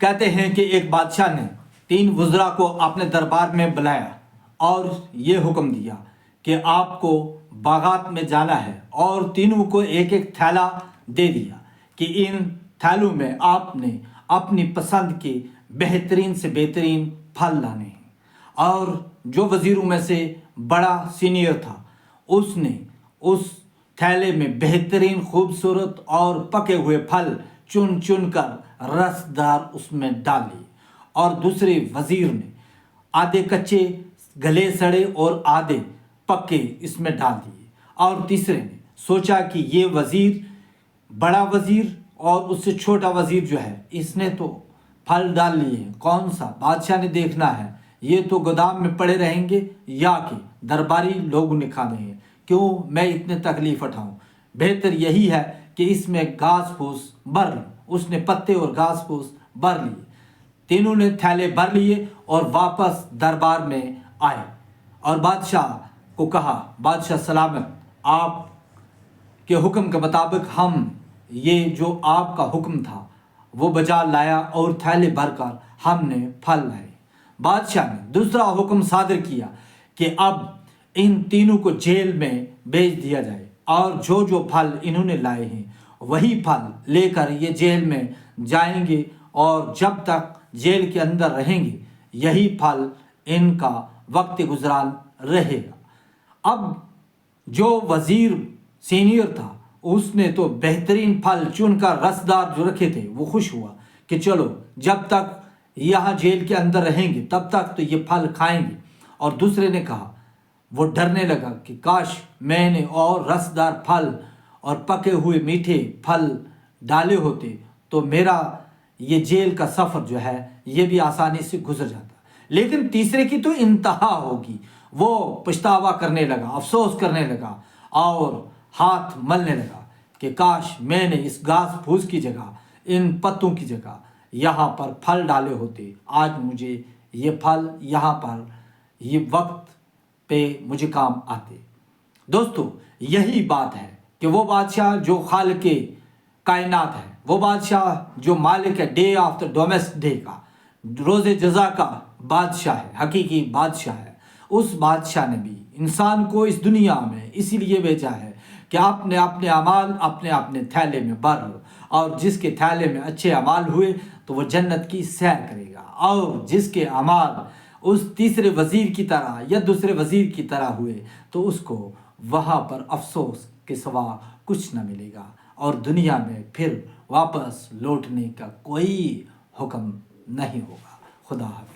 کہتے ہیں کہ ایک بادشاہ نے 3 وزراء کو اپنے دربار میں بلایا اور یہ حکم دیا کہ آپ کو باغات میں جانا ہے، اور تینوں کو ایک ایک تھیلا دے دیا کہ ان تھیلوں میں آپ نے اپنی پسند کے بہترین سے بہترین پھل لانے ہیں۔ اور جو وزیروں میں سے بڑا سینئر تھا، اس نے اس تھیلے میں بہترین خوبصورت اور پکے ہوئے پھل چن چن کر رسدار اس میں ڈال لیے، اور دوسرے وزیر نے آدھے کچے گلے سڑے اور آدھے پکے اس میں ڈال دیے، اور تیسرے نے سوچا کہ یہ وزیر بڑا وزیر اور اس سے چھوٹا وزیر جو ہے، اس نے تو پھل ڈال لیے ہیں، کون سا بادشاہ نے دیکھنا ہے، یہ تو گودام میں پڑے رہیں گے یا کہ درباری لوگوں نے کھانے ہیں، کیوں میں اتنے تکلیف اٹھاؤں، بہتر یہی ہے کہ اس میں گھاس پھوس بھر لوں۔ اس نے پتے اور گھاس پھوس بھر لیے، تینوں نے تھیلے بھر لیے اور واپس دربار میں آئے اور بادشاہ کو کہا، بادشاہ سلامت، آپ کے حکم کے مطابق ہم یہ جو آپ کا حکم تھا وہ بجا لایا اور تھیلے بھر کر ہم نے پھل لائے۔ بادشاہ نے دوسرا حکم صادر کیا کہ اب ان تینوں کو جیل میں بھیج دیا جائے، اور جو جو پھل انہوں نے لائے ہیں وہی پھل لے کر یہ جیل میں جائیں گے، اور جب تک جیل کے اندر رہیں گے یہی پھل ان کا وقت گزران رہے گا۔ اب جو وزیر سینئر تھا، اس نے تو بہترین پھل چن کر رسدار جو رکھے تھے وہ خوش ہوا کہ چلو جب تک یہاں جیل کے اندر رہیں گے تب تک تو یہ پھل کھائیں گے، اور دوسرے نے کہا، وہ ڈرنے لگا کہ کاش میں نے اور رسدار پھل اور پکے ہوئے میٹھے پھل ڈالے ہوتے تو میرا یہ جیل کا سفر جو ہے یہ بھی آسانی سے گزر جاتا۔ لیکن تیسرے کی تو انتہا ہوگی، وہ پچھتاوا کرنے لگا، افسوس کرنے لگا اور ہاتھ ملنے لگا کہ کاش میں نے اس گھاس پھوس کی جگہ، ان پتوں کی جگہ یہاں پر پھل ڈالے ہوتے، آج مجھے یہ پھل یہاں پر یہ وقت پہ مجھے کام آتے۔ دوستو، یہی بات ہے کہ وہ بادشاہ جو خالق کائنات ہے، وہ بادشاہ جو مالک ہے ڈے آفٹر ڈومیسٹ ڈے کا، روز جزا کا بادشاہ ہے، حقیقی بادشاہ ہے، اس بادشاہ نے بھی انسان کو اس دنیا میں اسی لیے بھیجا ہے کہ اپنے اپنے اعمال اپنے اپنے تھیلے میں بھر لو، اور جس کے تھیلے میں اچھے اعمال ہوئے تو وہ جنت کی سیر کرے گا، اور جس کے اعمال اس تیسرے وزیر کی طرح یا دوسرے وزیر کی طرح ہوئے تو اس کو وہاں پر افسوس کے سوا کچھ نہ ملے گا، اور دنیا میں پھر واپس لوٹنے کا کوئی حکم نہیں ہوگا۔ خدا حافظ۔